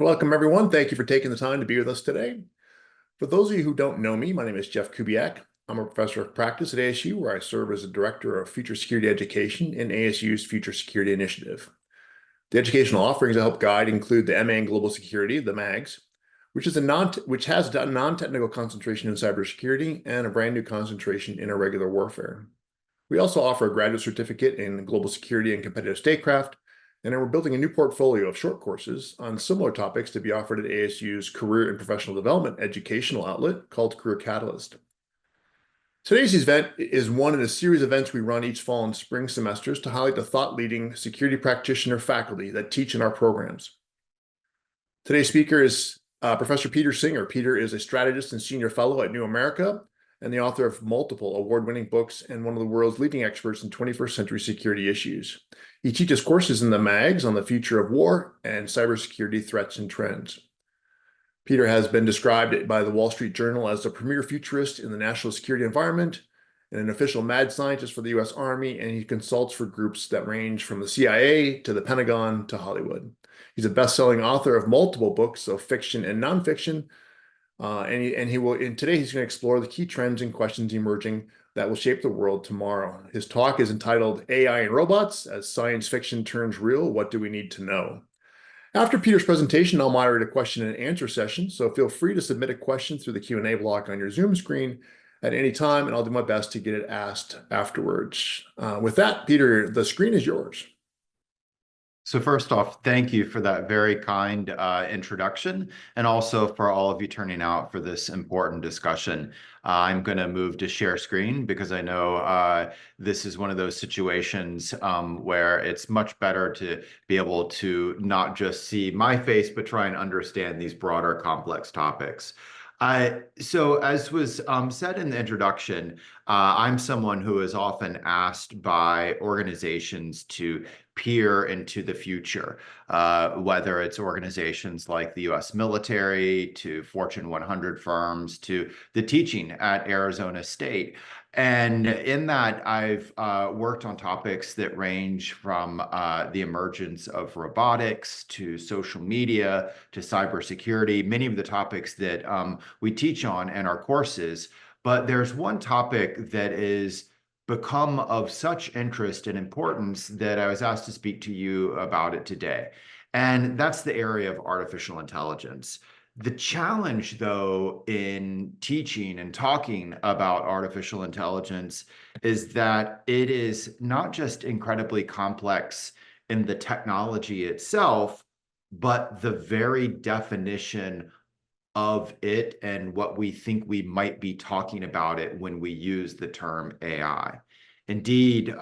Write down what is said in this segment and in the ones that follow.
Welcome, everyone. Thank you for taking the time to be with us today. For those of you who don't know me, my name is Jeff Kubiak. I'm a professor of practice at ASU, where I serve as the director of future security education in ASU's Future Security Initiative. The educational offerings I help guide include the MA in Global Security, the MAGS, which has a non-technical concentration in cybersecurity and a brand new concentration in irregular warfare. We also offer a graduate certificate in global security and competitive statecraft, and then we're building a new portfolio of short courses on similar topics to be offered at ASU's Career and Professional Development educational outlet called Career Catalyst. Today's event is one in a series of events we run each fall and spring semesters to highlight the thought-leading security practitioner faculty that teach in our programs. Today's speaker is Professor Peter Singer. Peter is a strategist and senior fellow at New America and the author of multiple award-winning books and one of the world's leading experts in 21st century security issues. He teaches courses in the MAGS on the future of war and cybersecurity threats and trends. Peter has been described by the Wall Street Journal as the premier futurist in the national security environment and an official mad scientist for the U.S. Army, and he consults for groups that range from the CIA to the Pentagon to Hollywood. He's a best-selling author of multiple books of fiction and nonfiction, and today he's going to explore the key trends and questions emerging that will shape the world tomorrow. His talk is entitled AI and Robots, as Science Fiction Turns Real, What Do We Need to Know? After Peter's presentation, I'll moderate a question and answer session, so feel free to submit a question through the Q&A block on your Zoom screen at any time, and I'll do my best to get it asked afterwards. With that, Peter, the screen is yours. So first off, thank you for that very kind introduction, and also for all of you turning out for this important discussion. I'm going to move to share screen because I know this is one of those situations where it's much better to be able to not just see my face, but try and understand these broader complex topics. So as was said in the introduction, I'm someone who is often asked by organizations to peer into the future, whether it's organizations like the US military, to Fortune 100 firms, to the teaching at Arizona State. And in that, I've worked on topics that range from the emergence of robotics to social media to cybersecurity, many of the topics that we teach on in our courses. But there's one topic that is become of such interest and importance that I was asked to speak to you about it today. And that's the area of artificial intelligence. The challenge, though, in teaching and talking about artificial intelligence is that it is not just incredibly complex in the technology itself, but the very definition of it and what we think we might be talking about it when we use the term AI. Indeed,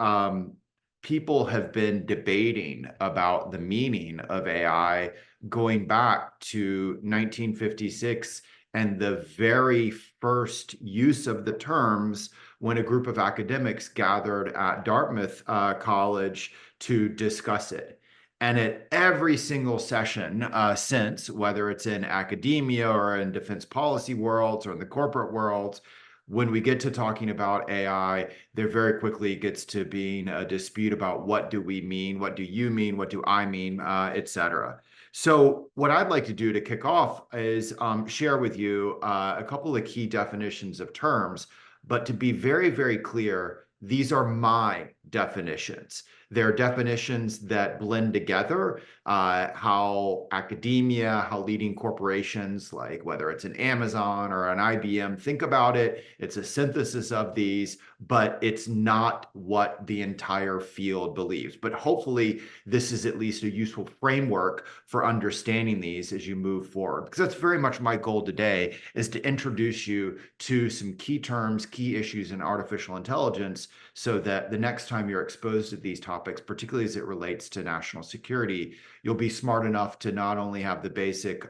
people have been debating about the meaning of AI going back to 1956 and the very first use of the terms when a group of academics gathered at Dartmouth College to discuss it. And at every single session since, whether it's in academia or in defense policy worlds or in the corporate worlds, when we get to talking about AI, there very quickly gets to being a dispute about what do we mean, what do you mean, what do I mean, et cetera. So what I'd like to do to kick off is share with you a couple of key definitions of terms, but to be very, very clear, these are my definitions. They're definitions that blend together how academia, how leading corporations, like whether it's an Amazon or an IBM, think about it. It's a synthesis of these, but it's not what the entire field believes. But hopefully, this is at least a useful framework for understanding these as you move forward. Because that's very much my goal today, is to introduce you to some key terms, key issues in artificial intelligence, so that the next time you're exposed to these topics, particularly as it relates to national security, you'll be smart enough to not only have the basic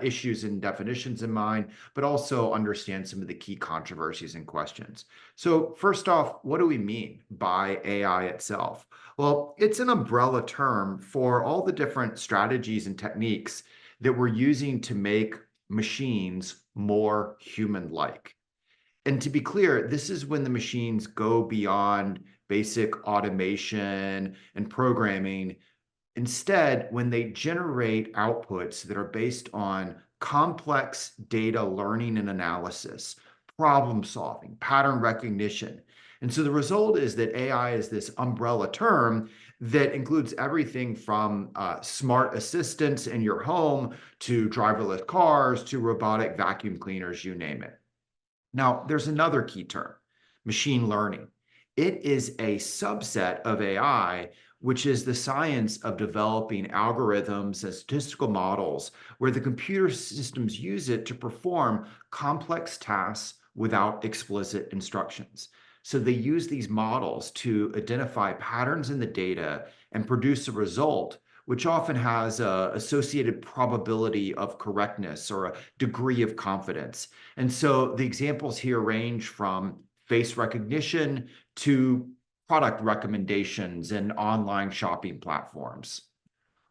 issues and definitions in mind, but also understand some of the key controversies and questions. So first off, what do we mean by AI itself? Well, it's an umbrella term for all the different strategies and techniques that we're using to make machines more human-like. And to be clear, this is when the machines go beyond basic automation and programming Instead, when they generate outputs that are based on complex data learning and analysis, problem solving, pattern recognition. And so the result is that AI is this umbrella term that includes everything from smart assistants in your home to driverless cars to robotic vacuum cleaners, you name it. Now, there's another key term, machine learning. It is a subset of AI, which is the science of developing algorithms and statistical models where the computer systems use it to perform complex tasks without explicit instructions. So they use these models to identify patterns in the data and produce a result which often has an associated probability of correctness or a degree of confidence. And so the examples here range from face recognition to product recommendations and online shopping platforms.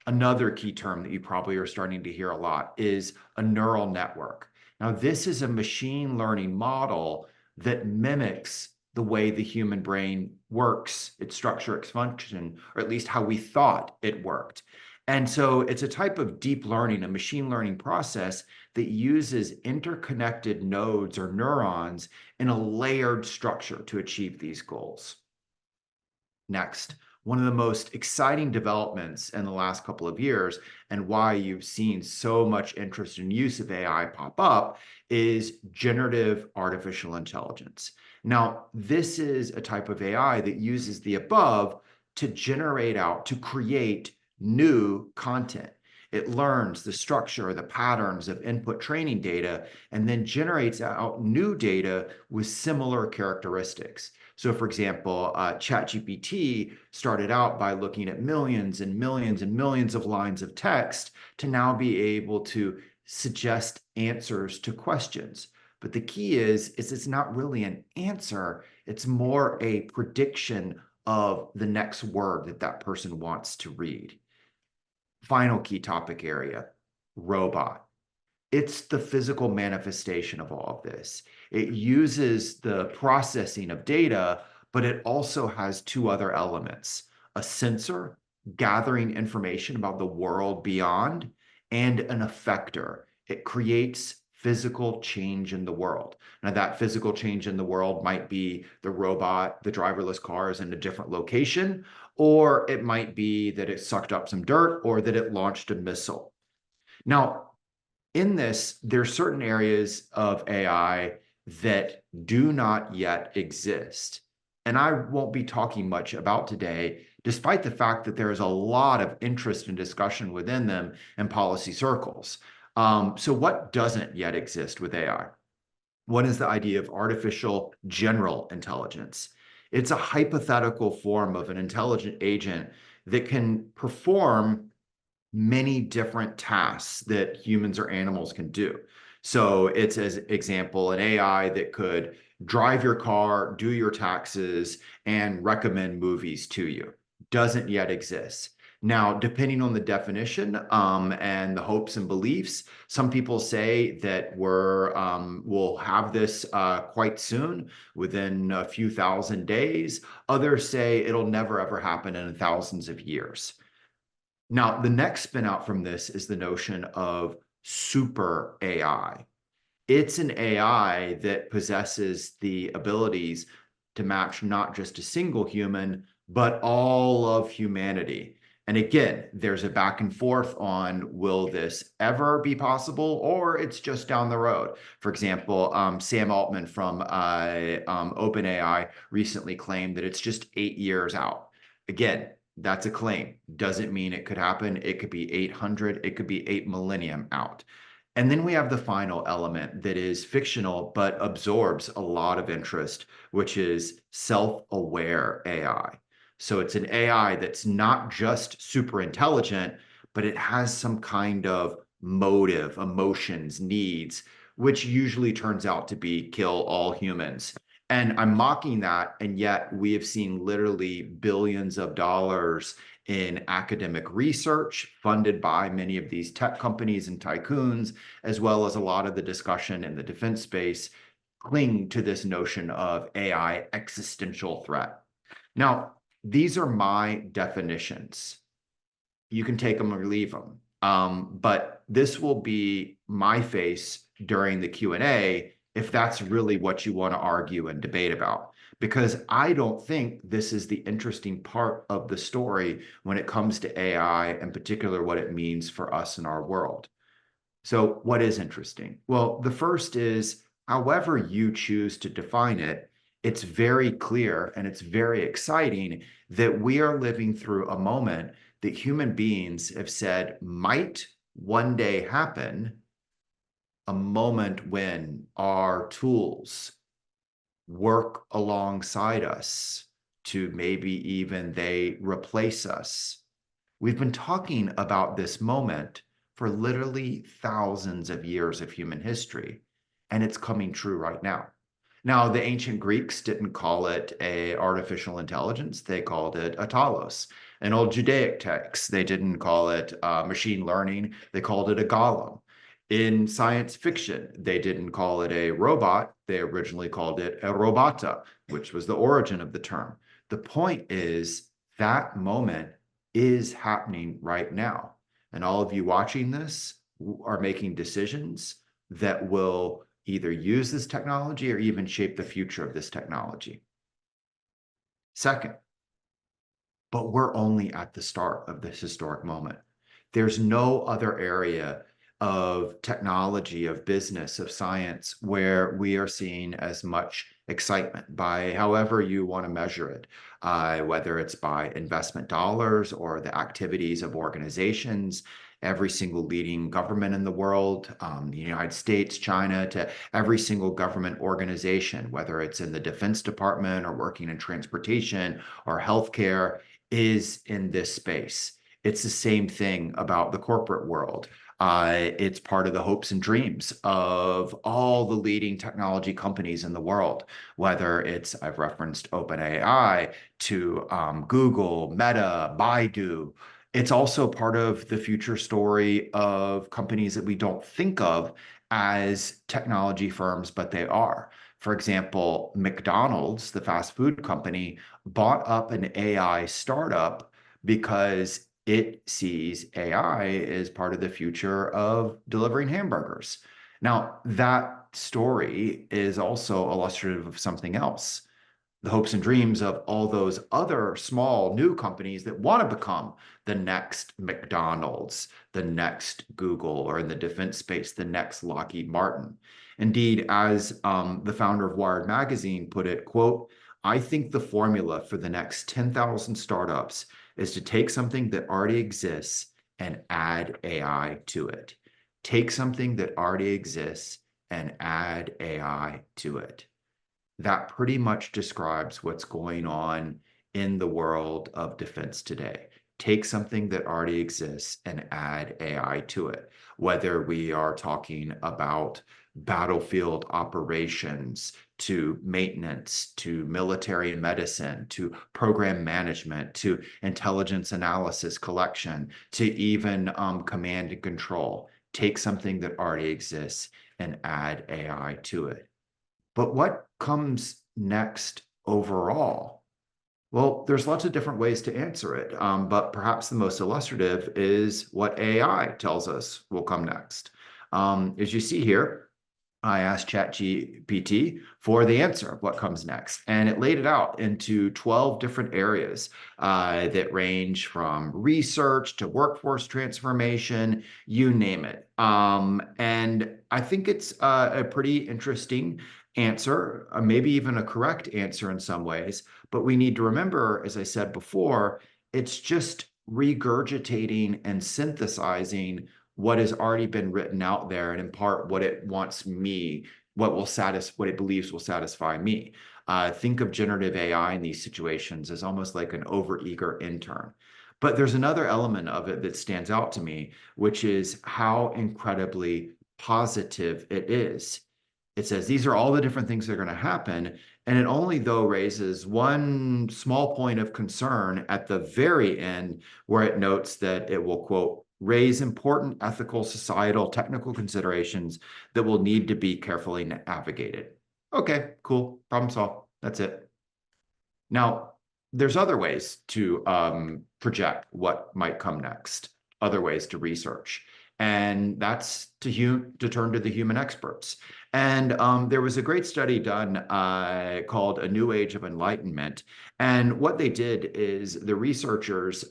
Another key term that you probably are starting to hear a lot is a neural network. Now, this is a machine learning model that mimics the way the human brain works, its structure, its function, or at least how we thought it worked. And so it's a type of deep learning, a machine learning process that uses interconnected nodes or neurons in a layered structure to achieve these goals. Next, one of the most exciting developments in the last couple of years and why you've seen so much interest and use of AI pop up is generative artificial intelligence. Now, this is a type of AI that uses the above to to create new content. It learns the structure, the patterns of input training data, and then generates out new data with similar characteristics. So for example, ChatGPT started out by looking at millions and millions and millions of lines of text to now be able to suggest answers to questions. But the key is it's not really an answer. It's more a prediction of the next word that that person wants to read. Final key topic area, robot. It's the physical manifestation of all of this. It uses the processing of data, but it also has two other elements, a sensor gathering information about the world beyond, and an effector. It creates physical change in the world. Now, that physical change in the world might be the robot, the driverless cars in a different location, or it might be that it sucked up some dirt or that it launched a missile. Now, in this, there's certain areas of AI that do not yet exist. And I won't be talking much about today, despite the fact that there is a lot of interest and discussion within them in policy circles. So what doesn't yet exist with AI? One is the idea of artificial general intelligence. It's a hypothetical form of an intelligent agent that can perform many different tasks that humans or animals can do. So it's, as example, an AI that could drive your car, do your taxes, and recommend movies to you. Doesn't yet exist. Now, depending on the definition and the hopes and beliefs, some people say that we'll have this quite soon, within a few thousand days. Others say it'll never ever happen in thousands of years. Now, the next spin out from this is the notion of super AI. It's an AI that possesses the abilities to match not just a single human, but all of humanity. And again, there's a back and forth on will this ever be possible or it's just down the road. For example, Sam Altman from OpenAI recently claimed that it's just 8 years out. Again, that's a claim. Doesn't mean it could happen. It could be 800, it could be 8 millennium out. And then we have the final element that is fictional, but absorbs a lot of interest, which is self-aware AI. So it's an AI that's not just super intelligent, but it has some kind of motive, emotions, needs, which usually turns out to be kill all humans. And I'm mocking that, and yet we have seen literally billions of dollars in academic research funded by many of these tech companies and tycoons, as well as a lot of the discussion in the defense space cling to this notion of AI existential threat. Now, these are my definitions. You can take them or leave them. But this will be my face during the Q&A if that's really what you want to argue and debate about. Because I don't think this is the interesting part of the story when it comes to AI, in particular, what it means for us in our world. So what is interesting? Well, the first is however you choose to define it, it's very clear and it's very exciting that we are living through a moment that human beings have said might one day happen, a moment when our tools work alongside us to maybe even they replace us. We've been talking about this moment for literally thousands of years of human history, and it's coming true right now. Now, the ancient Greeks didn't call it a artificial intelligence; they called it a talos. In old Judaic texts, they didn't call it machine learning; they called it a golem. In science fiction, they didn't call it a robot; they originally called it a robota, which was the origin of the term. The point is that moment is happening right now. And all of you watching this are making decisions that will either use this technology or even shape the future of this technology. Second, but we're only at the start of this historic moment. There's no other area of technology, of business, of science where we are seeing as much excitement by however you want to measure it, whether it's by investment dollars or the activities of organizations. Every single leading government in the world, the United States, China, to every single government organization, whether it's in the Defense Department or working in transportation or healthcare, is in this space. It's the same thing about the corporate world. It's part of the hopes and dreams of all the leading technology companies in the world, whether it's, I've referenced OpenAI to Google, Meta, Baidu. It's also part of the future story of companies that we don't think of as technology firms, but they are. For example, McDonald's, the fast food company, bought up an AI startup because it sees AI as part of the future of delivering hamburgers. Now, that story is also illustrative of something else, the hopes and dreams of all those other small new companies that want to become the next McDonald's, the next Google, or in the defense space, the next Lockheed Martin. Indeed, as the founder of Wired Magazine put it, quote, "I think the formula for the next 10,000 startups is to take something that already exists and add AI to it. Take something that already exists and add AI to it." That pretty much describes what's going on in the world of defense today. Take something that already exists and add AI to it, whether we are talking about battlefield operations, to maintenance, to military and medicine, to program management, to intelligence analysis collection, to even command and control. Take something that already exists and add AI to it. But what comes next overall? Well, there's lots of different ways to answer it, but perhaps the most illustrative is what AI tells us will come next. As you see here, I asked ChatGPT for the answer of what comes next, and it laid it out into 12 different areas that range from research to workforce transformation, you name it. And I think it's a pretty interesting answer, maybe even a correct answer in some ways. But we need to remember, as I said before, it's just regurgitating and synthesizing what has already been written out there, and in part what it wants me, what it believes will satisfy me. Think of generative AI in these situations as almost like an overeager intern. But there's another element of it that stands out to me, which is how incredibly positive it is. It says these are all the different things that are going to happen. And it only, though, raises one small point of concern at the very end, where it notes that it will, quote, raise important ethical, societal, technical considerations that will need to be carefully navigated. Okay, cool. Problem solved. That's it. Now, there's other ways to project what might come next, other ways to research. And that's to turn to the human experts. And there was a great study done called A New Age of Enlightenment. And what they did is the researchers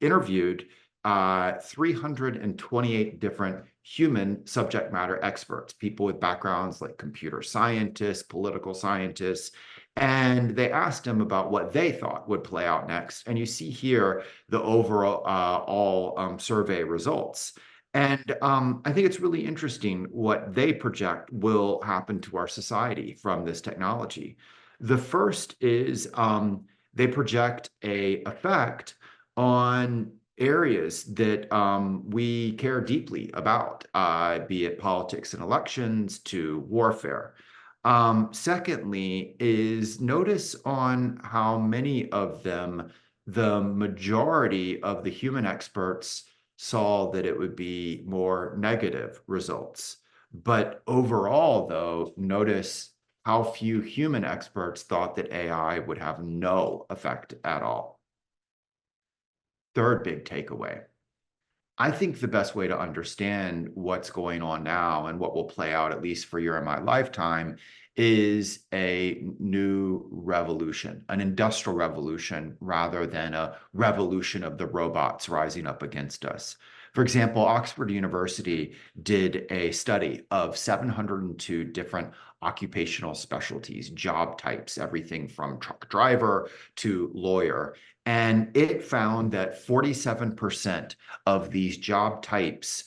interviewed 328 different human subject matter experts, people with backgrounds like computer scientists, political scientists, and they asked them about what they thought would play out next. And you see here the overall all survey results. And I think it's really interesting what they project will happen to our society from this technology. The first is they project a effect on areas that we care deeply about, be it politics and elections to warfare. Secondly, is notice on how many of them, the majority of the human experts saw that it would be more negative results. But overall, though, notice how few human experts thought that AI would have no effect at all. Third big takeaway. I think the best way to understand what's going on now and what will play out, at least for your and my lifetime, is a new revolution, an industrial revolution, rather than a revolution of the robots rising up against us. For example, Oxford University did a study of 702 different occupational specialties, job types, everything from truck driver to lawyer. And it found that 47% of these job types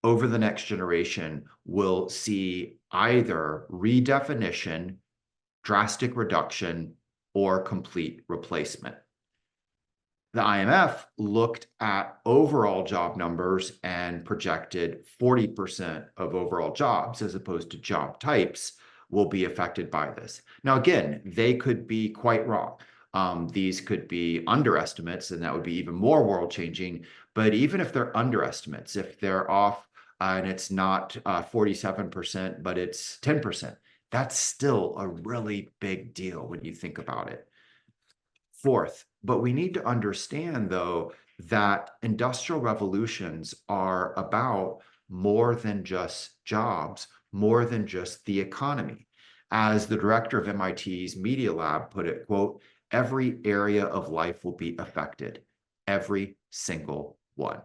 over the next generation will see either redefinition, drastic reduction, or complete replacement. The IMF looked at overall job numbers and projected 40% of overall jobs, as opposed to job types, will be affected by this. Now, again, they could be quite wrong. These could be underestimates, and that would be even more world-changing. But even if they're underestimates, if they're off and it's not 47%, but it's 10%, that's still a really big deal when you think about it. Fourth, but we need to understand, though, that industrial revolutions are about more than just jobs, more than just the economy. As the director of MIT's Media Lab put it, quote, every area of life will be affected, every single one.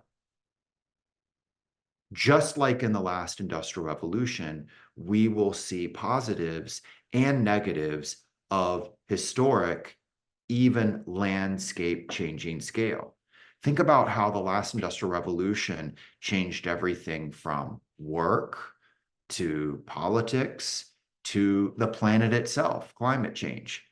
Just like in the last industrial revolution, we will see positives and negatives of historic, even landscape changing scale. Think about how the last industrial revolution changed everything from work to politics to the planet itself, climate change.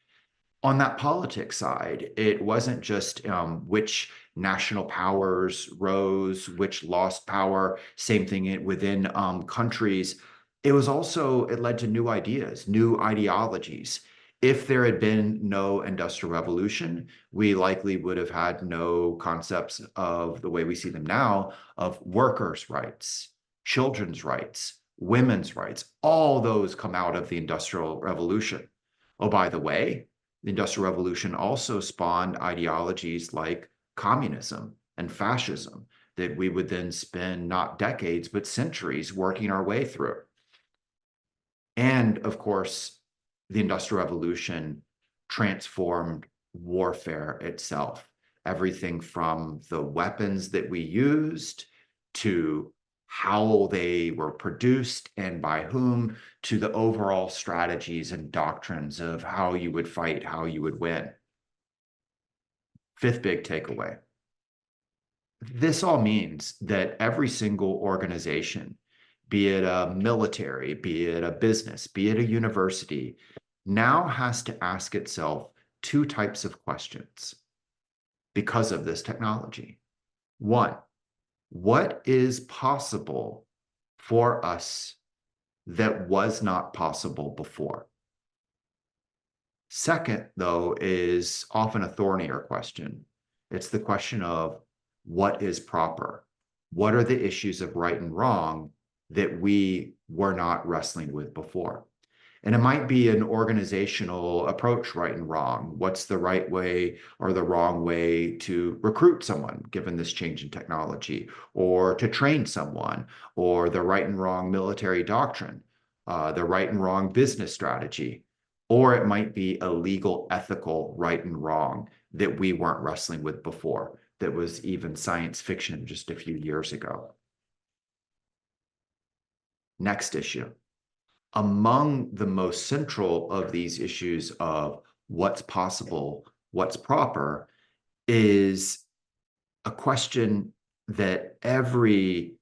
On that politics side, it wasn't just which national powers rose, which lost power, same thing within countries. It was also, it led to new ideas, new ideologies. If there had been no industrial revolution, we likely would have had no concepts of the way we see them now of workers' rights, children's rights, women's rights. All those come out of the Industrial Revolution. Oh, by the way, the Industrial Revolution also spawned ideologies like communism and fascism that we would then spend not decades, but centuries working our way through. And of course, the Industrial Revolution transformed warfare itself. Everything from the weapons that we used to how they were produced and by whom, to the overall strategies and doctrines of how you would fight, how you would win. Fifth big takeaway. This all means that every single organization, be it a military, be it a business, be it a university, now has to ask itself two types of questions because of this technology. One, what is possible for us that was not possible before? Second, though, is often a thornier question. It's the question of what is proper? What are the issues of right and wrong that we were not wrestling with before? And it might be an organizational approach, right and wrong. What's the right way or the wrong way to recruit someone given this change in technology, or to train someone, or the right and wrong military doctrine, the right and wrong business strategy, or it might be a legal, ethical right and wrong that we weren't wrestling with before, that was even science fiction just a few years ago. Next issue. Among the most central of these issues of what's possible, what's proper, is a question that every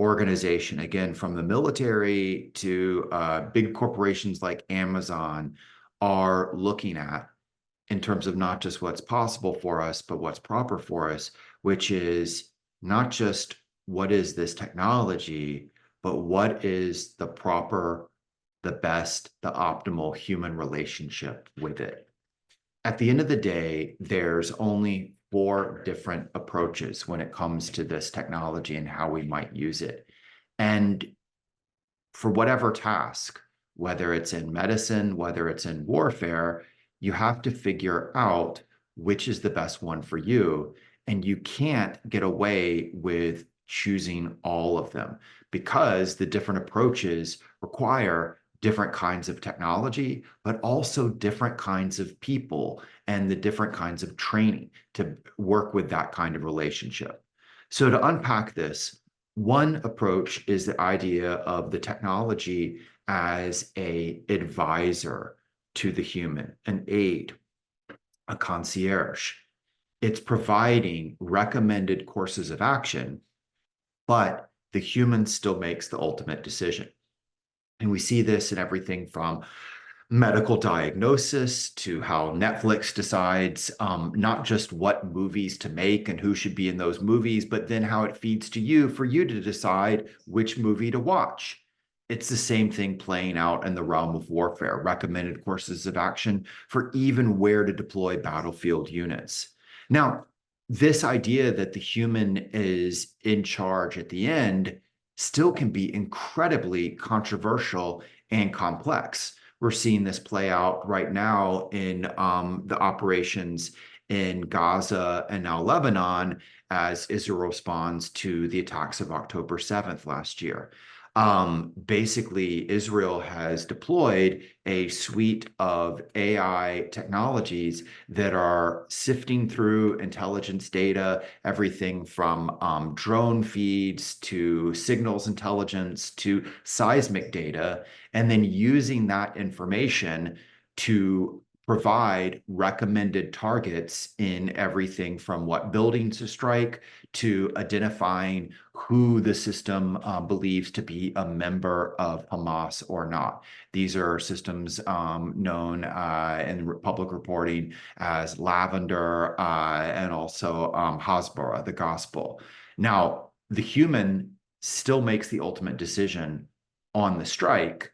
organization, again, from the military to big corporations like Amazon, are looking at in terms of not just what's possible for us, but what's proper for us, which is not just what is this technology, but what is the proper, the best, the optimal human relationship with it. At the end of the day, there's only 4 different approaches when it comes to this technology and how we might use it. And for whatever task, whether it's in medicine, whether it's in warfare, you have to figure out which is the best one for you. And you can't get away with choosing all of them because the different approaches require different kinds of technology, but also different kinds of people and the different kinds of training to work with that kind of relationship. So to unpack this, one approach is the idea of the technology as an advisor to the human, an aid, a concierge. It's providing recommended courses of action, but the human still makes the ultimate decision. And we see this in everything from medical diagnosis to how Netflix decides not just what movies to make and who should be in those movies, but then how it feeds to you for you to decide which movie to watch. It's the same thing playing out in the realm of warfare, recommended courses of action for even where to deploy battlefield units. Now, this idea that the human is in charge at the end still can be incredibly controversial and complex. We're seeing this play out right now in the operations in Gaza and now Lebanon as Israel responds to the attacks of October 7th last year. Basically, Israel has deployed a suite of AI technologies that are sifting through intelligence data, everything from drone feeds to signals intelligence to seismic data, and then using that information to provide recommended targets in everything from what buildings to strike to identifying who the system believes to be a member of Hamas or not. These are systems known in public reporting as Lavender and also Hasbara, the gospel. Now, the human still makes the ultimate decision on the strike,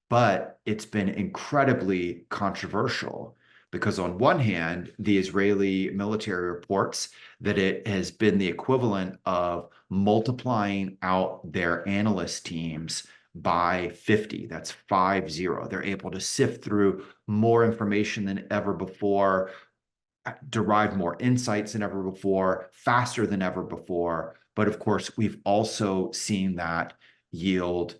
but it's been incredibly controversial because on one hand, the Israeli military reports that it has been the equivalent of multiplying out their analyst teams by 50. That's 50. They're able to sift through more information than ever before, derive more insights than ever before, faster than ever before. But of course, we've also seen that yield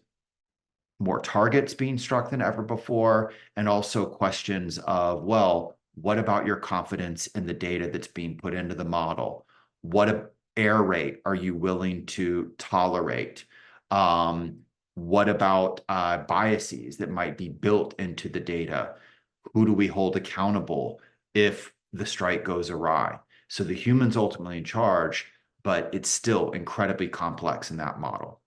more targets being struck than ever before, and also questions of, well, what about your confidence in the data that's being put into the model? What error rate are you willing to tolerate? What about biases that might be built into the data? Who do we hold accountable if the strike goes awry? So the human's ultimately in charge, but it's still incredibly complex in that model.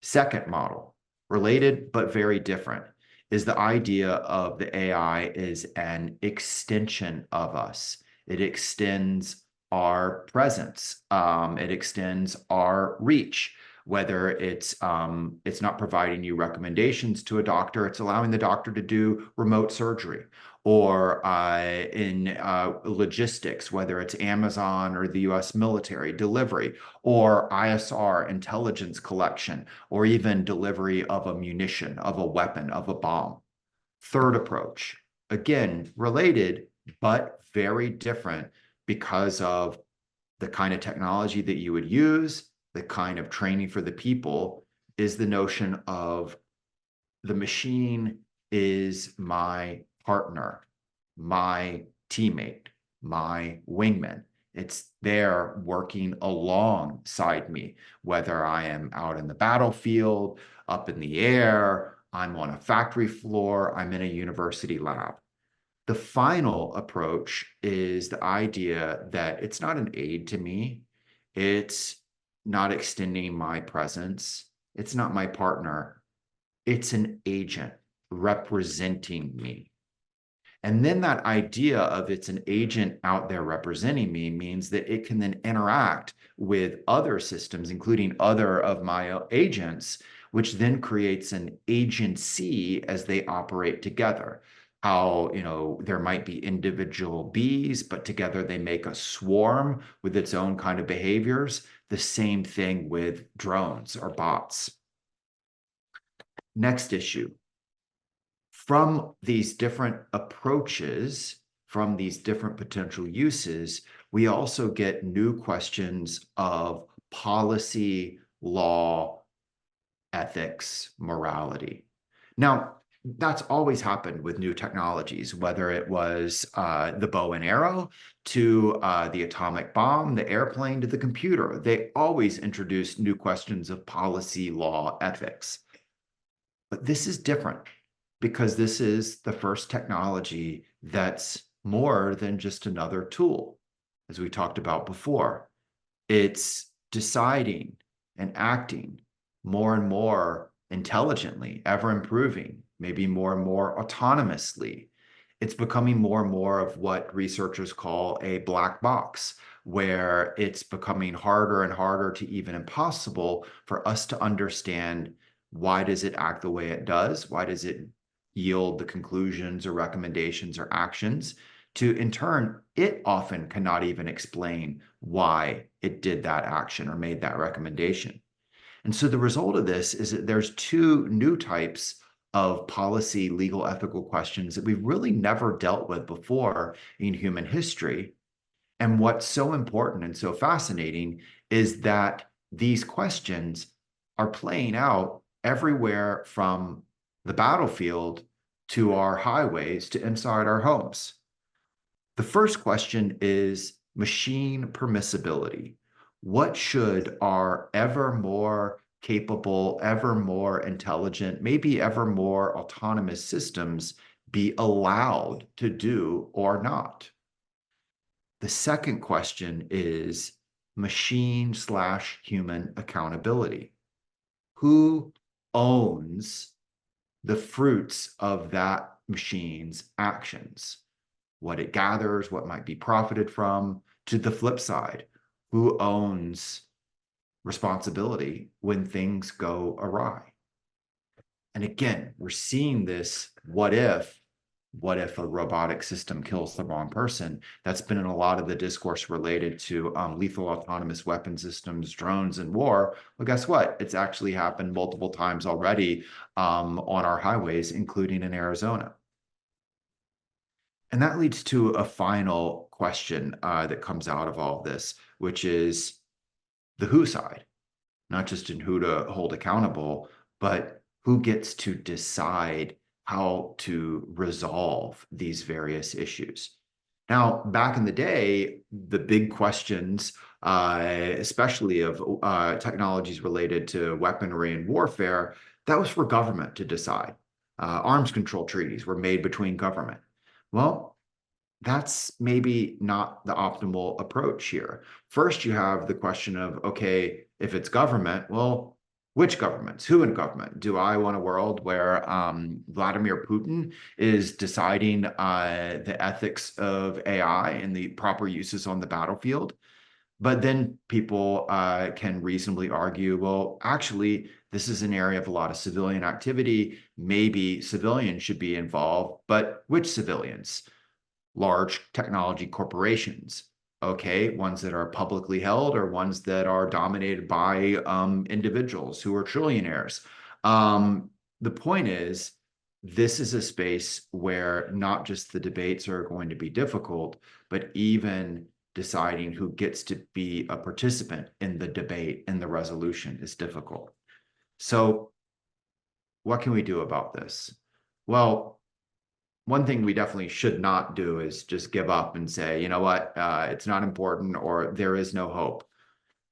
Second model, related but very different, is the idea of the AI is an extension of us. It extends our presence. It extends our reach. Whether it's not providing you recommendations to a doctor, it's allowing the doctor to do remote surgery, or in logistics, whether it's Amazon or the US military delivery, or ISR intelligence collection, or even delivery of a munition, of a weapon, of a bomb. Third approach, again, related, but very different because of the kind of technology that you would use, the kind of training for the people, is the notion of the machine is my partner, my teammate, my wingman. It's there working alongside me, whether I am out in the battlefield, up in the air, I'm on a factory floor, I'm in a university lab. The final approach is the idea that it's not an aid to me. It's not extending my presence. It's not my partner. It's an agent representing me. And then that idea of it's an agent out there representing me means that it can then interact with other systems, including other of my agents, which then creates an agency as they operate together. How, there might be individual bees, but together they make a swarm with its own kind of behaviors. The same thing with drones or bots. Next issue. From these different approaches, from these different potential uses, we also get new questions of policy, law, ethics, morality. Now, that's always happened with new technologies, whether it was the bow and arrow to the atomic bomb, the airplane to the computer. They always introduce new questions of policy, law, ethics. But this is different because this is the first technology that's more than just another tool, as we talked about before. It's deciding and acting more and more intelligently, ever improving, maybe more and more autonomously. It's becoming more and more of what researchers call a black box, where it's becoming harder and harder to even impossible for us to understand why does it act the way it does? Why does it yield the conclusions or recommendations or actions? To in turn, it often cannot even explain why it did that action or made that recommendation. And so the result of this is that there's two new types of policy, legal, ethical questions that we've really never dealt with before in human history. And what's so important and so fascinating is that these questions are playing out everywhere from the battlefield to our highways to inside our homes. The first question is machine permissibility. What should our ever more capable, ever more intelligent, maybe ever more autonomous systems be allowed to do or not? The second question is machine/human accountability. Who owns the fruits of that machine's actions? What it gathers, what might be profited from. To the flip side, who owns responsibility when things go awry? And again, we're seeing this what if a robotic system kills the wrong person? That's been in a lot of the discourse related to lethal autonomous weapon systems, drones, and war. Well, guess what? It's actually happened multiple times already on our highways, including in Arizona. And that leads to a final question that comes out of all of this, which is the who side, not just in who to hold accountable, but who gets to decide how to resolve these various issues. Now, back in the day, the big questions, especially of technologies related to weaponry and warfare, that was for government to decide. Arms control treaties were made between government. Well, that's maybe not the optimal approach here. First, you have the question of, okay, if it's government, well, which governments? Who in government? Do I want a world where Vladimir Putin is deciding the ethics of AI and the proper uses on the battlefield? But then people can reasonably argue, well, actually, this is an area of a lot of civilian activity. Maybe civilians should be involved, but which civilians? Large technology corporations, okay, ones that are publicly held or ones that are dominated by individuals who are trillionaires. The point is, this is a space where not just the debates are going to be difficult, but even deciding who gets to be a participant in the debate and the resolution is difficult. So what can we do about this? Well, one thing we definitely should not do is just give up and say, you know what, it's not important or there is no hope.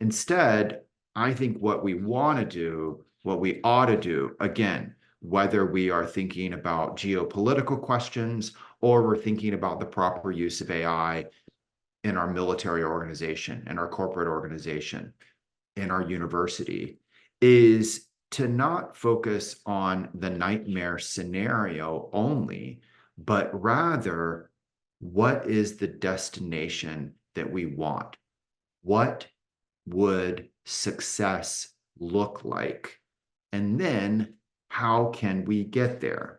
Instead, I think what we want to do, what we ought to do, again, whether we are thinking about geopolitical questions or we're thinking about the proper use of AI in our military organization, in our corporate organization, in our university, is to not focus on the nightmare scenario only, but rather what is the destination that we want? What would success look like? And then how can we get there?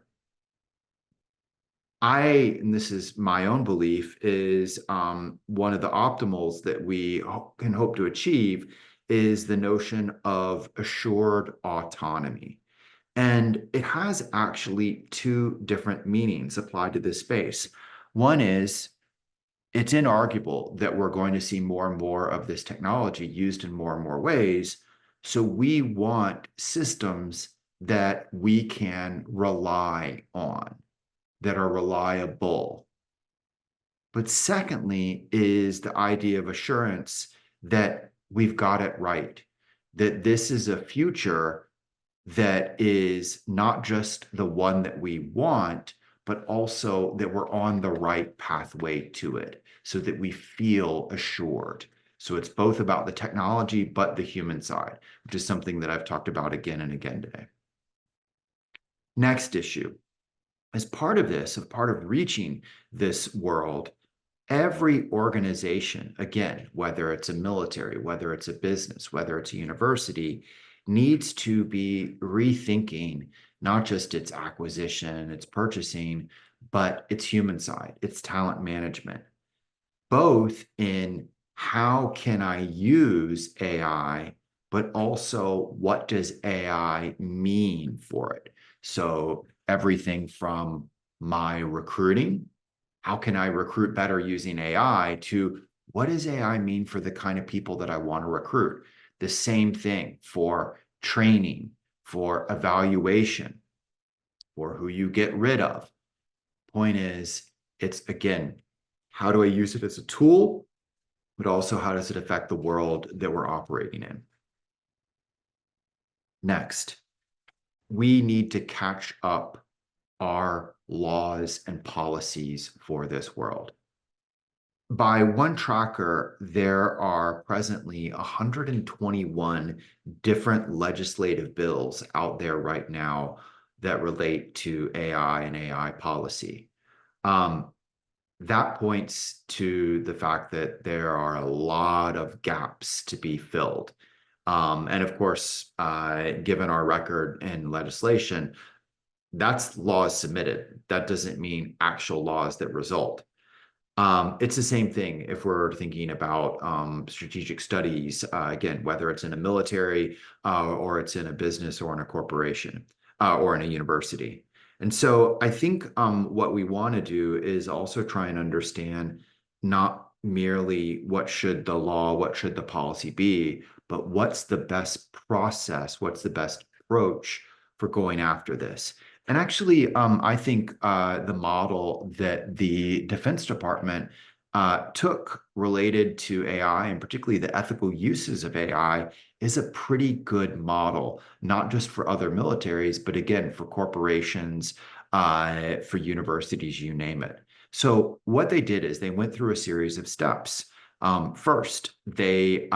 And this is my own belief, is one of the optimals that we can hope to achieve is the notion of assured autonomy. And it has actually two different meanings applied to this space. One is it's inarguable that we're going to see more and more of this technology used in more and more ways. So we want systems that we can rely on, that are reliable. But secondly, is the idea of assurance that we've got it right, that this is a future that is not just the one that we want, but also that we're on the right pathway to it so that we feel assured. So it's both about the technology, but the human side, which is something that I've talked about again and again today. Next issue. As part of this, of part of reaching this world, every organization, again, whether it's a military, whether it's a business, whether it's a university, needs to be rethinking not just its acquisition, its purchasing, but its human side, its talent management, both in how can I use AI, but also what does AI mean for it? So everything from my recruiting, how can I recruit better using AI, to what does AI mean for the kind of people that I want to recruit? The same thing for training, for evaluation, for who you get rid of. Point is, it's again, how do I use it as a tool, but also how does it affect the world that we're operating in? Next, we need to catch up our laws and policies for this world. By one tracker, there are presently 121 different legislative bills out there right now that relate to AI and AI policy. That points to the fact that there are a lot of gaps to be filled. And of course, given our record in legislation, that's laws submitted. That doesn't mean actual laws that result. It's the same thing if we're thinking about strategic studies, again, whether it's in a military or it's in a business or in a corporation or in a university. And so I think what we want to do is also try and understand not merely what should the law, what should the policy be, but what's the best process, what's the best approach for going after this. And actually, I think the model that the Defense Department took related to AI, and particularly the ethical uses of AI, is a pretty good model, not just for other militaries, but again, for corporations, for universities, you name it. So what they did is they went through a series of steps. First, they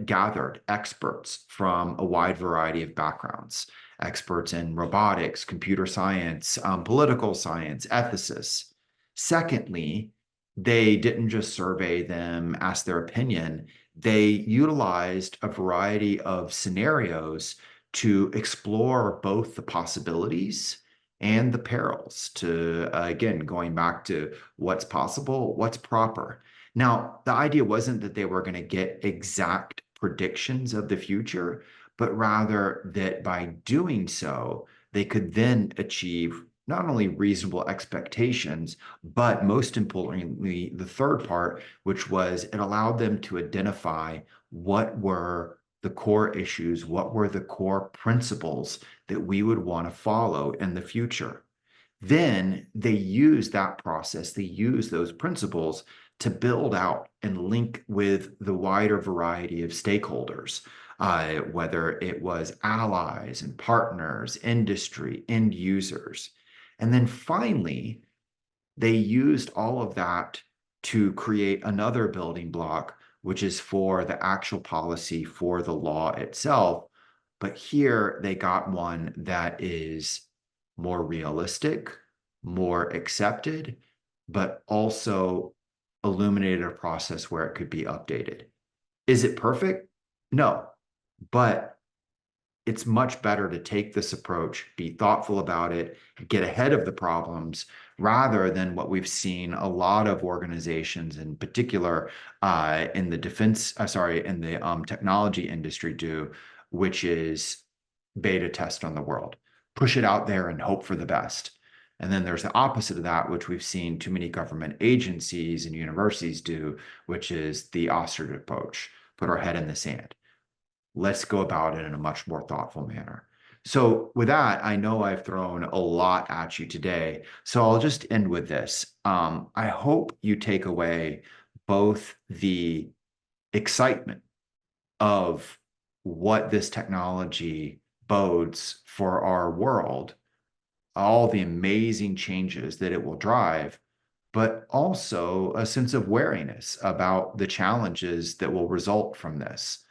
gathered experts from a wide variety of backgrounds, experts in robotics, computer science, political science, ethicists. Secondly, they didn't just survey them, ask their opinion. They utilized a variety of scenarios to explore both the possibilities and the perils, to, again, going back to what's possible, what's proper. Now, the idea wasn't that they were going to get exact predictions of the future, but rather that by doing so, they could then achieve not only reasonable expectations, but most importantly, the third part, which was it allowed them to identify what were the core issues, what were the core principles that we would want to follow in the future. Then they use that process, they use those principles to build out and link with the wider variety of stakeholders, whether it was allies and partners, industry, end users. And then finally, they used all of that to create another building block, which is for the actual policy for the law itself. But here they got one that is more realistic, more accepted, but also illuminated a process where it could be updated. Is it perfect? No, but it's much better to take this approach, be thoughtful about it, get ahead of the problems, rather than what we've seen a lot of organizations, in particular in the in the technology industry do, which is beta test on the world, push it out there and hope for the best. And then there's the opposite of that, which we've seen too many government agencies and universities do, which is the ostrich approach, put our head in the sand. Let's go about it in a much more thoughtful manner. So with that, I know I've thrown a lot at you today. So I'll just end with this. I hope you take away both the excitement of what this technology bodes for our world, all the amazing changes that it will drive, but also a sense of wariness about the challenges that will result from this.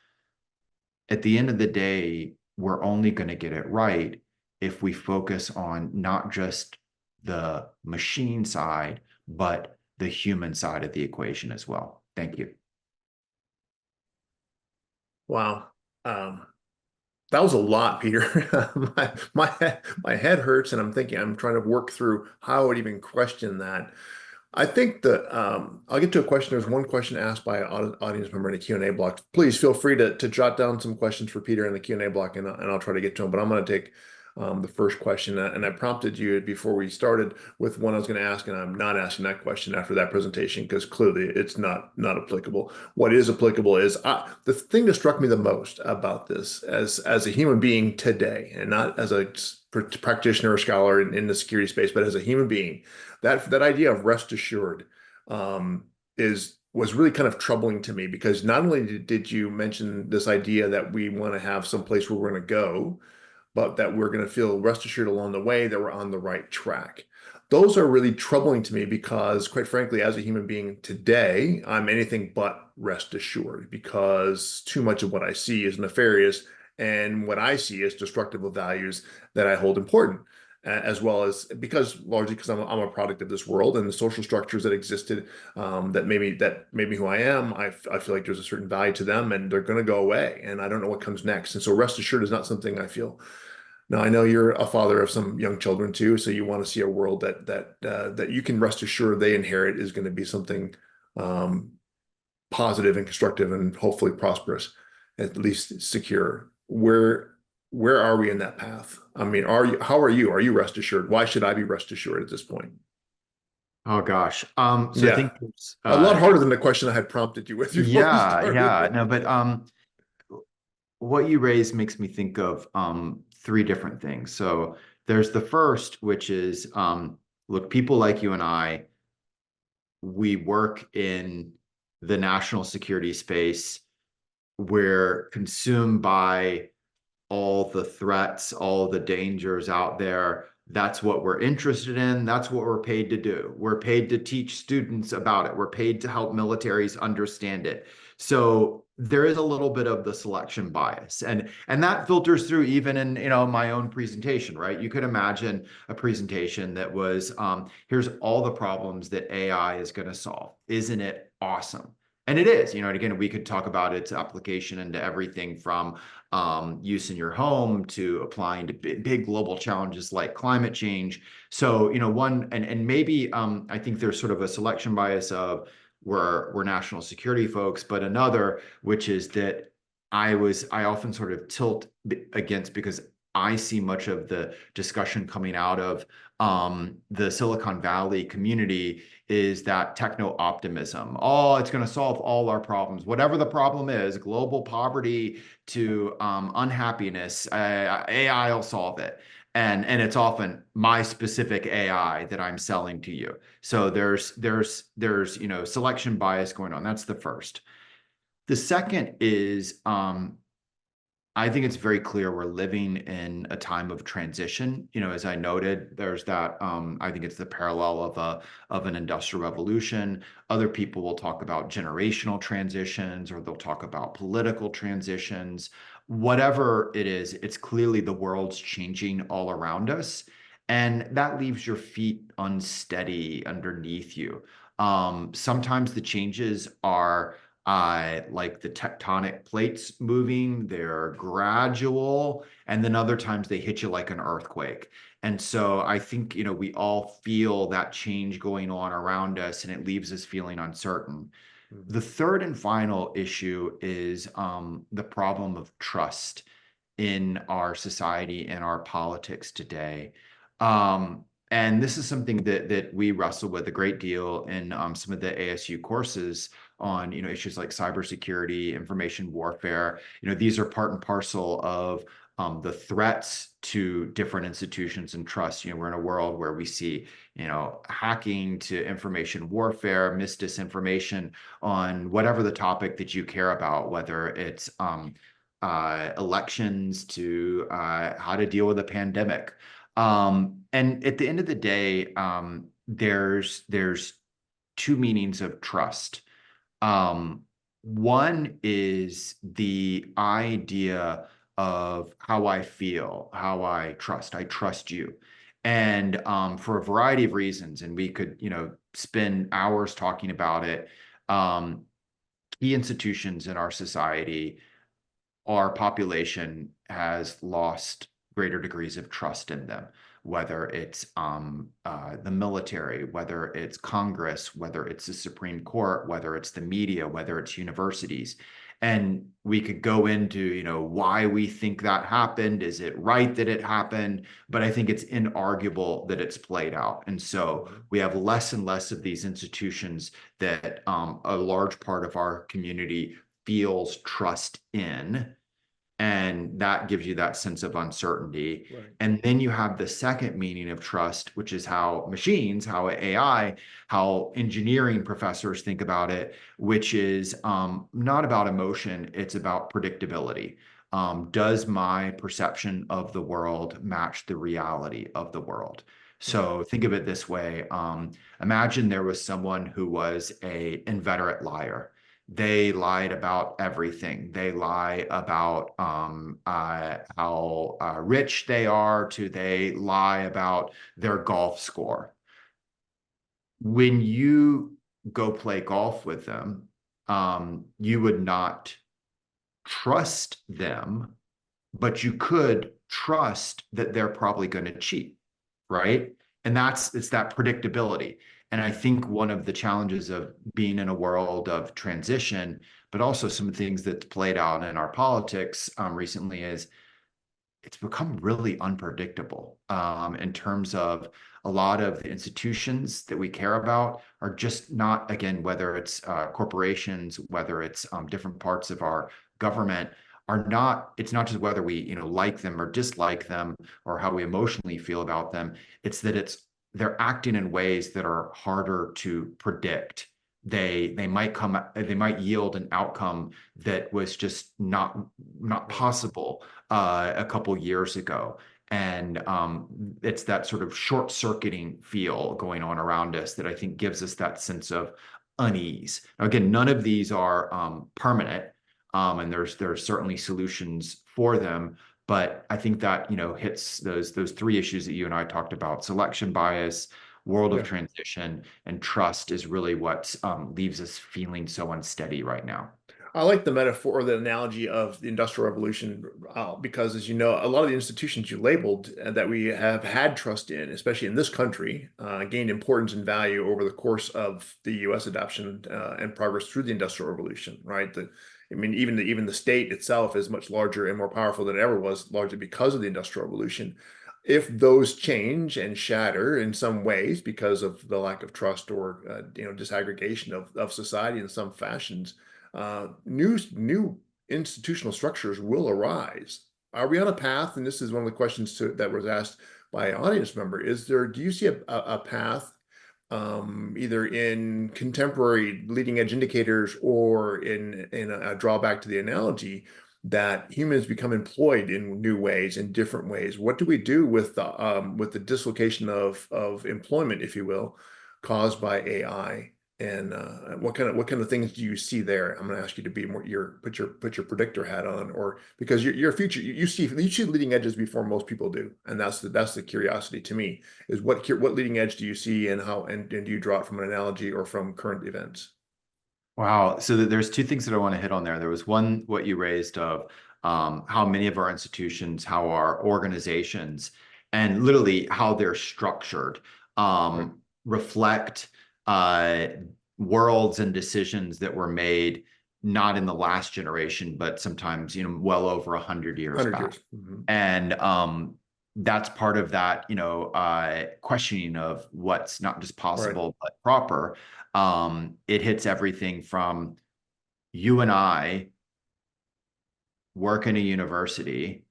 At the end of the day, we're only going to get it right if we focus on not just the machine side, but the human side of the equation as well. Thank you. Wow. That was a lot, Peter. My head hurts, and I'm trying to work through how I would even question that. I think that I'll get to a question. There's one question asked by an audience member in the Q&A block. Please feel free to jot down some questions for Peter in the Q&A block, and I'll try to get to them. But I'm going to take the first question, and I prompted you before we started with one I was going to ask, and I'm not asking that question after that presentation because clearly it's not applicable. What is applicable is the thing that struck me the most about this as a human being today, and not as a practitioner or scholar in the security space, but as a human being, that idea of rest assured was really kind of troubling to me, because not only did you mention this idea that we want to have some place where we're going to go, but that we're going to feel rest assured along the way that we're on the right track. Those are really troubling to me because, quite frankly, as a human being today, I'm anything but rest assured, because too much of what I see is nefarious, and what I see is destructive of values that I hold important, as well as largely because I'm a product of this world, and the social structures that existed that made me who I am. I feel like there's a certain value to them, and they're going to go away, and I don't know what comes next. And so rest assured is not something I feel. Now, I know you're a father of some young children too, so you want to see a world that you can rest assured they inherit is going to be something um, positive and constructive and hopefully prosperous, at least secure. Where are we in that path? I mean, how are you? Are you rest assured? Why should I be rest assured at this point? Oh gosh. So I Yeah, think there's, a lot harder than the question I had prompted you with before we yeah, started. no, but what you raised makes me think of three different things. So there's the first, which is look, people like you and I, we work in the national security space. We're consumed by all the threats, all the dangers out there. That's what we're interested in. That's what we're paid to do. We're paid to teach students about it. We're paid to help militaries understand it. So there is a little bit of the selection bias, and that filters through even in my own presentation, right? You could imagine a presentation that was here's all the problems that AI is going to solve. Isn't it awesome? And it is, and again, we could talk about its application into everything from use in your home to applying to big global challenges like climate change. So, one, and maybe I think there's sort of a selection bias of we're national security folks, but another, which is that I often sort of tilt against, because I see much of the discussion coming out of the Silicon Valley community is that techno optimism. Oh, it's going to solve all our problems, whatever the problem is, global poverty to unhappiness. AI will solve it. And it's often my specific AI that I'm selling to you. So there's selection bias going on. That's the first. The second is I think it's very clear we're living in a time of transition. As I noted, there's that I think it's the parallel of an industrial revolution. Other people will talk about generational transitions or they'll talk about political transitions. Whatever it is, it's clearly the world's changing all around us. And that leaves your feet unsteady underneath you. Sometimes the changes are like the tectonic plates moving, they're gradual, and then other times they hit you like an earthquake. And so I think, we all feel that change going on around us, and it leaves us feeling uncertain. Mhm. The third and final issue is the problem of trust in our society and our politics today. And this is something that we wrestle with a great deal in some of the ASU courses on issues like cybersecurity, information warfare. These are part and parcel of the threats to different institutions and trust. We're in a world where we see hacking to information warfare, misdisinformation on whatever the topic that you care about, whether it's elections to how to deal with a pandemic. And at the end of the day, there's two meanings of trust. Um, One is the idea of how I feel, how I trust. I trust you. And for a variety of reasons, and we could, spend hours talking about it. Um, Key institutions in our society, our population has lost greater degrees of trust in them, whether it's the military, whether it's Congress, whether it's the Supreme Court, whether it's the media, whether it's universities. And we could go into, why we think that happened. Is it right that it happened? But I think it's inarguable that it's played out. And so Mhm. we have less and less of these institutions that a large part of our community feels trust in, and that gives you that sense of uncertainty. Right. And then you have the second meaning of trust, which is how machines, how AI, how engineering professors think about it, which is not about emotion, it's about predictability. Does my perception of the world match the reality of the world? Right. So think of it this way. Imagine there was someone who was a inveterate liar. They lied about everything. They lie about how rich they are, to they lie about their golf score. When you go play golf with them, you would not trust them, but you could trust that they're probably going to cheat, right? And it's that predictability. And I think one of the challenges of being in a world of transition, but also some things that's played out in our politics recently, is it's become really unpredictable in terms of a lot of the institutions that we care about are just not, again, whether it's corporations, whether it's different parts of our government, are not, it's not just whether we, like them or dislike them or how we emotionally feel about them. It's that they're acting in ways that are harder to predict. They might yield an outcome that was just not Right. possible a couple years ago. And it's that sort of short-circuiting feel going on around us that I think gives us that sense of unease. Now, again, none of these are permanent, and there's certainly solutions for them. But I think that hits those three issues that you and I talked about: selection bias, world of Yeah. transition, and trust is really what leaves us feeling so unsteady right now. I like the metaphor or the analogy of the Industrial Revolution because, as you know, a lot of the institutions you labeled that we have had trust in, especially in this country, gained importance and value over the course of the U.S. adoption and progress through the Industrial Revolution, right? I mean, even the state itself is much larger and more powerful than it ever was, largely because of the Industrial Revolution. If those change and shatter in some ways because of the lack of trust or disaggregation of society in some fashions, new institutional structures will arise. Are we on a path? And this is one of the questions that was asked by an audience member. Do you see a path either in contemporary leading edge indicators or in a drawback to the analogy that humans become employed in new ways, in different ways? What do we do with the dislocation of employment, if you will, caused by AI? And what kind of things do you see there? I'm going to ask you to be more put your predictor hat on, or because your future you see leading edges before most people do, and that's the curiosity to me is what leading edge do you see and do you draw it from an analogy or from current events? Wow. So there's two things that I want to hit on there. There was one, what you raised of how many of our institutions, how our organizations, and literally how they're structured Right. reflect uh, worlds and decisions that were made not in the last generation, but sometimes, well over 100 years 100 back. years. Mhm. And that's part of that, questioning of what's not just Right. possible, but proper. It hits everything from you and I work in a university,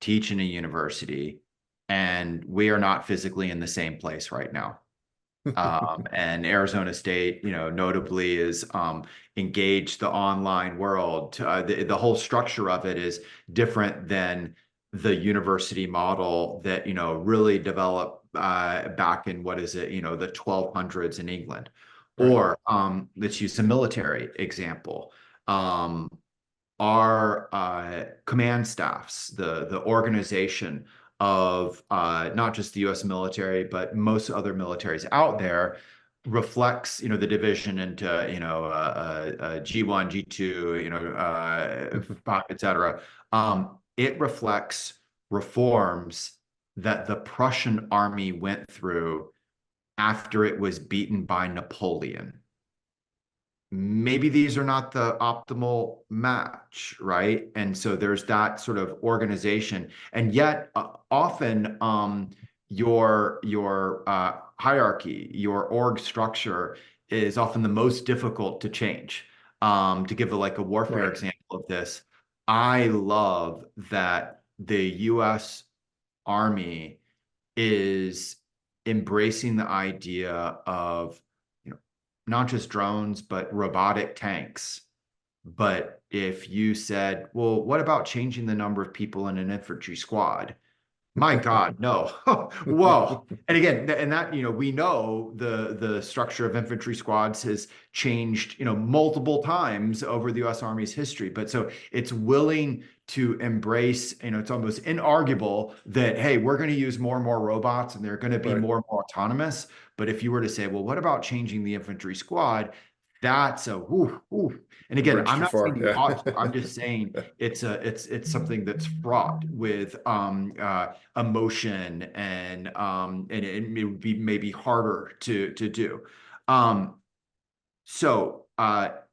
teach in a university, and we are not physically in the same place right now. And Arizona State, notably is engaged the online world. The whole structure of it is different than the university model that, really developed back in, what is it, the 1200s in England. Right. Or let's use a military example. Um, our command staffs, the organization of not just the U.S. military, but most other militaries out there, reflects, the division into, G1, G2, et cetera. It reflects reforms that the Prussian army went through after it was beaten by Napoleon. Maybe these are not the optimal match, right? And so there's that sort of organization, and yet often your hierarchy, your org structure is often the most difficult to change. To give like a warfare Right. example of this, I love that the U.S. Army is embracing the idea of, you know, not just drones, but robotic tanks. But if you said, well, what about changing the number of people in an infantry squad? My God, no. Whoa. And again, and that, we know the structure of infantry squads has changed, multiple times over the US Army's history. But so it's willing to embrace, it's almost inarguable that, hey, we're going to use more and more robots and they're going to be Right. more and more autonomous. But if you were to say, well, what about changing the infantry squad? That's a whoo, whoo. And A again, bridge I'm too not saying far. you ought to. I'm Yeah. just saying it's something that's fraught with emotion, and it would be maybe harder to do. Um, so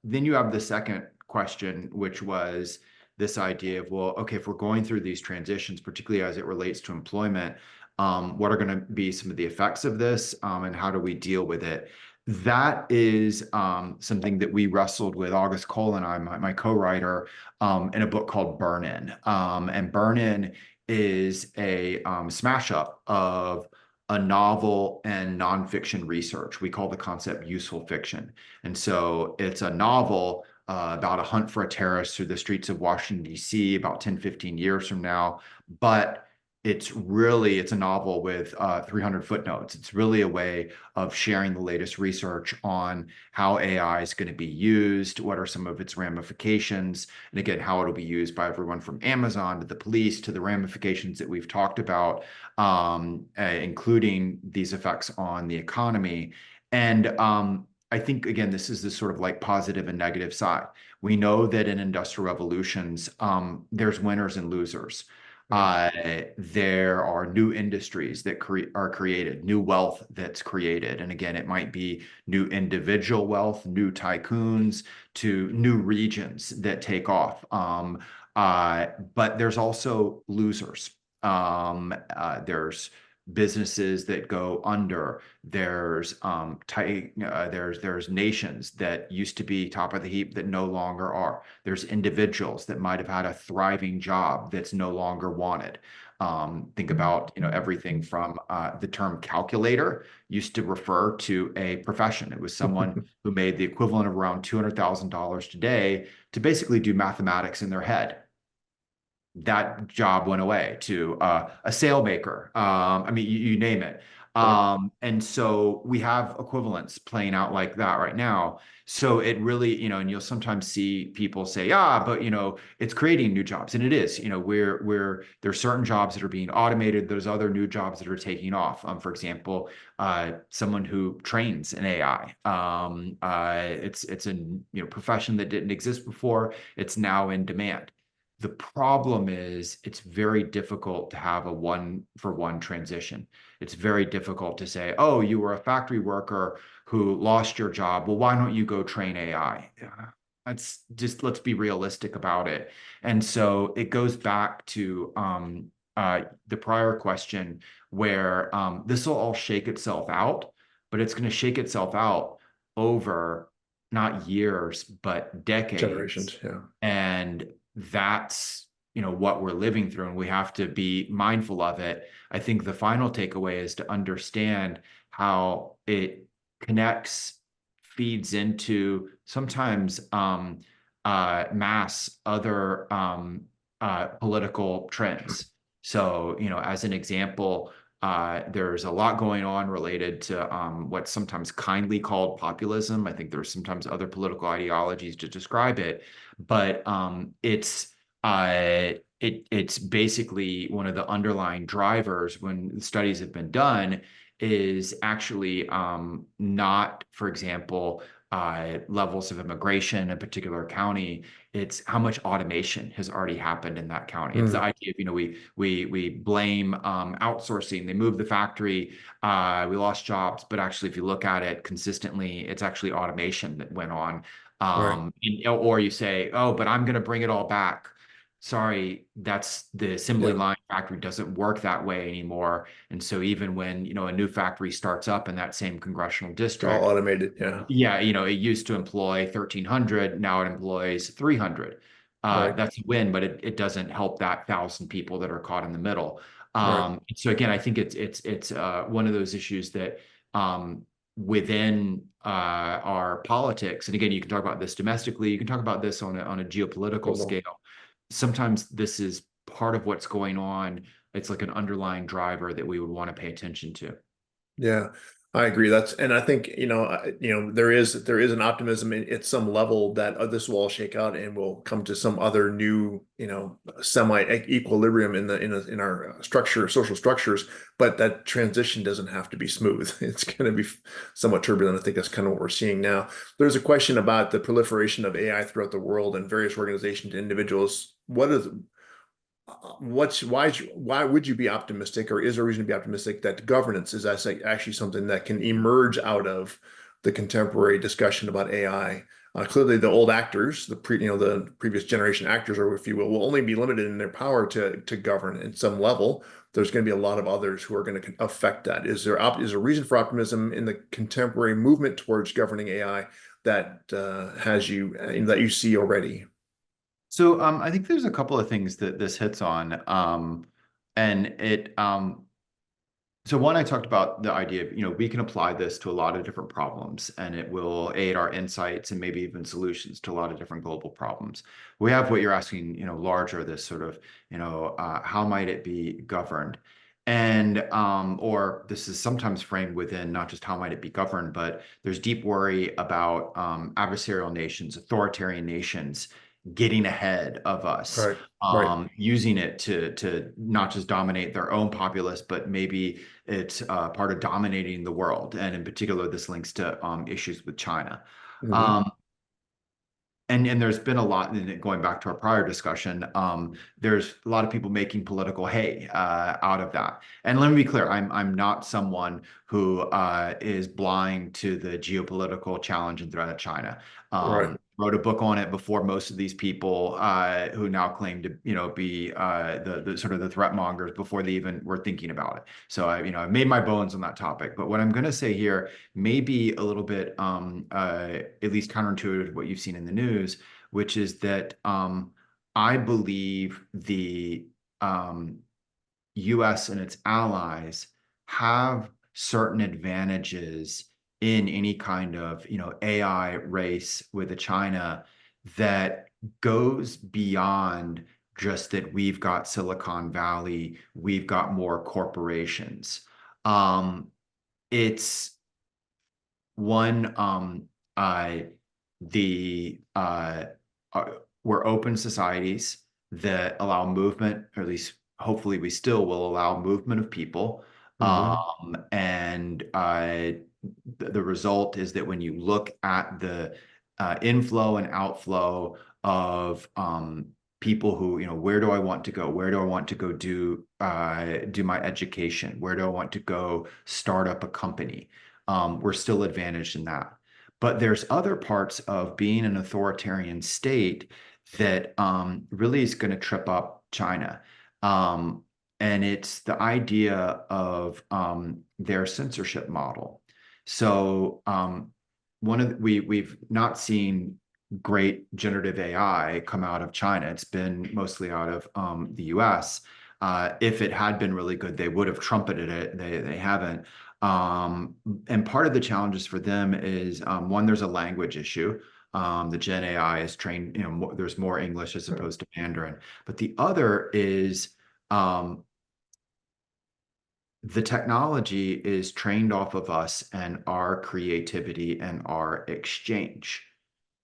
then you have the second question, which was this idea of, well, okay, if we're going through these transitions, particularly as it relates to employment, what are going to be some of the effects of this, and how do we deal with it? That is something that we wrestled with, August Cole and I, my co-writer, in a book called Burn In. And Burn In is a smash up of a novel and nonfiction research. We call the concept useful fiction. And so it's a novel about a hunt for a terrorist through the streets of Washington, D.C., about 10, 15 years from now. But it's a novel with 300 footnotes. It's really a way of sharing the latest research on how AI is going to be used, what are some of its ramifications, and again, how it'll be used by everyone from Amazon to the police to the ramifications that we've talked about, including these effects on the economy. And I think, again, this is the sort of like positive and negative side. We know that in industrial revolutions, there's winners and losers. Right. There are new industries that are created, new wealth that's created. And again, it might be new individual wealth, new tycoons to new regions that take off. But there's also losers. There's businesses that go under. There's nations that used to be top of the heap that no longer are. There's individuals that might have had a thriving job that's no longer wanted. Think about, everything from the term calculator used to refer to a profession. It was someone who made the equivalent of around $200,000 today to basically do mathematics in their head. That job went away to a sailmaker. I mean, you name it. Right. And so we have equivalents playing out like that right now. So it really, and you'll sometimes see people say, yeah, but it's creating new jobs. And it is, there's certain jobs that are being automated, there's other new jobs that are taking off. For example, someone who trains in AI. It's a profession that didn't exist before. It's now in demand. The problem is it's very difficult to have a one-for-one transition. It's very difficult to say, oh, you were a factory worker who lost your job. Well, why don't you go train AI? That's just, let's be realistic about it. And so it goes back to the prior question where this will all shake itself out, but it's going to shake itself out over not years, but decades. Generations. Yeah. And that's, what we're living through, and we have to be mindful of it. I think the final takeaway is to understand how it connects, feeds into sometimes mass other political trends. So, as an example, there's a lot going on related to what's sometimes kindly called populism. I think there's sometimes other political ideologies to describe it, but it's basically one of the underlying drivers when studies have been done is actually not, for example, levels of immigration in a particular county. It's how much automation has already happened in that county. It's the Mm. idea of, we blame outsourcing. They moved the factory, we lost jobs, but actually, if you look at it consistently, it's actually automation that went on. Right. Or you say, oh, but I'm going to bring it all back. Sorry, that's the assembly Yeah. line factory doesn't work that way anymore. And so even when, a new factory starts up in that same congressional It's all district, automated. Yeah. yeah, it used to employ 1,300, now it employs 300. Right. That's a win, but it doesn't help that 1,000 people that are caught in the middle. Right. So again, I think it's one of those issues that within our politics, and again, you can talk about this domestically, you can talk about this on a geopolitical Global. scale. Sometimes this is part of what's going on. It's like an underlying driver that we would want to pay attention to. Yeah, I agree. And I think, there is an optimism at some level that this will all shake out and we'll come to some other new, semi equilibrium in our social structures. But that transition doesn't have to be smooth. It's going to be somewhat turbulent. I think that's kind of what we're seeing now. There's a question about the proliferation of AI throughout the world and various organizations and individuals. Why would you be optimistic, or is there a reason to be optimistic that governance is actually something that can emerge out of the contemporary discussion about AI? Clearly, the old actors, the previous generation actors, or if you will only be limited in their power to govern at some level. There's going to be a lot of others who are going to affect that. Is there a reason for optimism in the contemporary movement towards governing AI that that you see already? So I think there's a couple of things that this hits on. And it so one, I talked about the idea of, we can apply this to a lot of different problems and it will aid our insights and maybe even solutions to a lot of different global problems. We have what you're asking, larger, this sort of, how might it be governed? And or this is sometimes framed within not just how might it be governed, but there's deep worry about adversarial nations, authoritarian nations getting ahead of us, Right, right. using it to not just dominate their own populace, but maybe it's part of dominating the world. And in particular, this links to issues with China. Hmm. Um, and there's been a lot, and going back to our prior discussion, there's a lot of people making political hay out of that. And let me be clear, I'm not someone who is blind to the geopolitical challenge and threat of China. Right. Wrote a book on it before most of these people who now claim to, be the sort of the threat mongers before they even were thinking about it. So I've made my bones on that topic. But what I'm going to say here may be a little bit, at least counterintuitive to what you've seen in the news, which is that I believe the US and its allies have certain advantages in any kind of, AI race with China that goes beyond just that we've got Silicon Valley, we've got more corporations. It's one, the uh, we're open societies that allow movement, or at least hopefully we still will allow movement of people. Hmm. And the result is that when you look at the inflow and outflow of people who, where do I want to go? Where do I want to go do my education? Where do I want to go start up a company? We're still advantaged in that. But there's other parts of being an authoritarian state that really is going to trip up China. Um, and it's the idea of their censorship model. So we've not seen great generative AI come out of China. It's been mostly out of the US. If it had been really good, they would have trumpeted it. They haven't. And part of the challenges for them is one, there's a language issue. The Gen AI is trained, there's more English as opposed to Mandarin. But the other is um, the technology is trained off of us and our creativity and our exchange.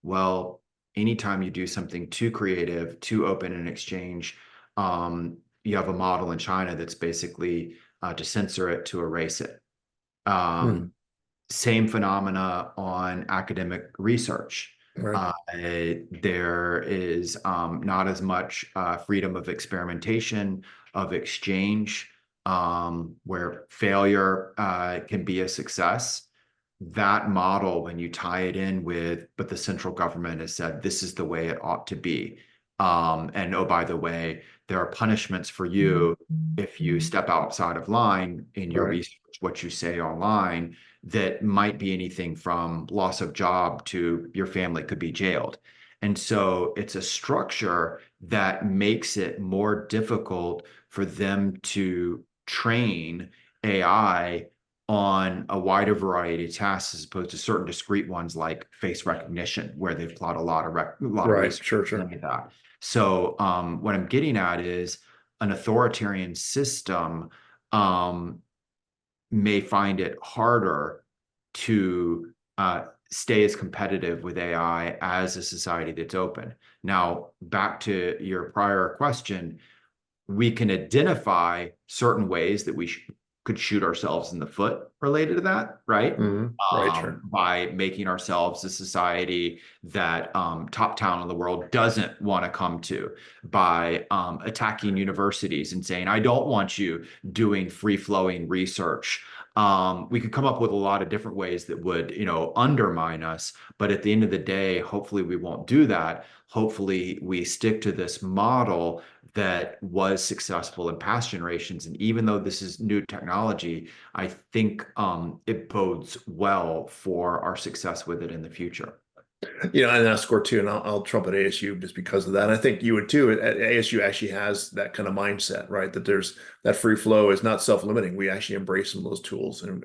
Well, anytime you do something too creative, too open in exchange, you have a model in China that's basically to censor it, to erase it. Hmm. Same phenomena on academic research. Right. There is not as much freedom of experimentation, of exchange, where failure can be a success. That model, when you tie it in with, but the central government has said this is the way it ought to be. And oh, by the way, there are punishments for you if you step outside of line in your Right. research, what you say online, that might be anything from loss of job to your family could be jailed. And so it's a structure that makes it more difficult for them to train AI on a wider variety of tasks as opposed to certain discrete ones like face recognition, where they've applied a lot of Right. research Sure. Sure. into that. So what I'm getting at is an authoritarian system um, may find it harder to stay as competitive with AI as a society that's open. Now, back to your prior question, we can identify certain ways that we could shoot ourselves in the foot related to that, right? Hmm. Right. Sure. By making ourselves a society that top talent in the world doesn't want to come to, by attacking universities and saying, I don't want you doing free flowing research. We could come up with a lot of different ways that would, undermine us. But at the end of the day, hopefully we won't do that. Hopefully we stick to this model that was successful in past generations. And even though this is new technology, I think it bodes well for our success with it in the future. And I score too, and I'll trump at ASU just because of that. And I think you would too. ASU actually has that kind of mindset, right? That there's that free flow is not self-limiting. We actually embrace some of those tools, and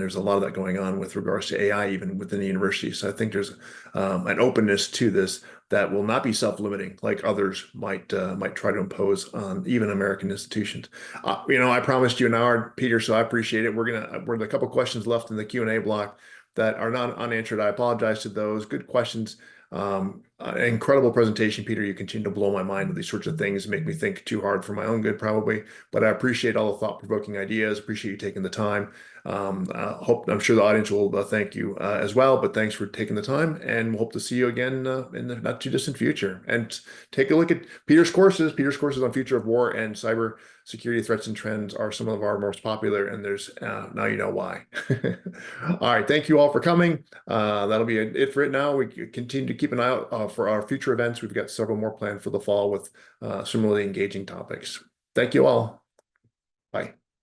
there's a lot of that going on with regards to AI, even within the university. So I think there's an openness to this that will not be self-limiting, like others might try to impose on even American institutions. I promised you an hour, Peter, so I appreciate it. We're a couple questions left in the Q&A block that are not unanswered. I apologize to those. Good questions. Incredible presentation, Peter. You continue to blow my mind with these sorts of things, make me think too hard for my own good, probably. But I appreciate all the thought-provoking ideas. Appreciate you taking the time. I'm sure the audience will thank you as well. But thanks for taking the time, and we'll hope to see you again in the not too distant future. And take a look at Peter's courses. Peter's courses on future of war and cyber security threats and trends are some of our most popular, and there's now you know why. All right, thank you all for coming. That'll be it for it now. We continue to keep an eye out for our future events. We've got several more planned for the fall with similarly engaging topics. Thank you all.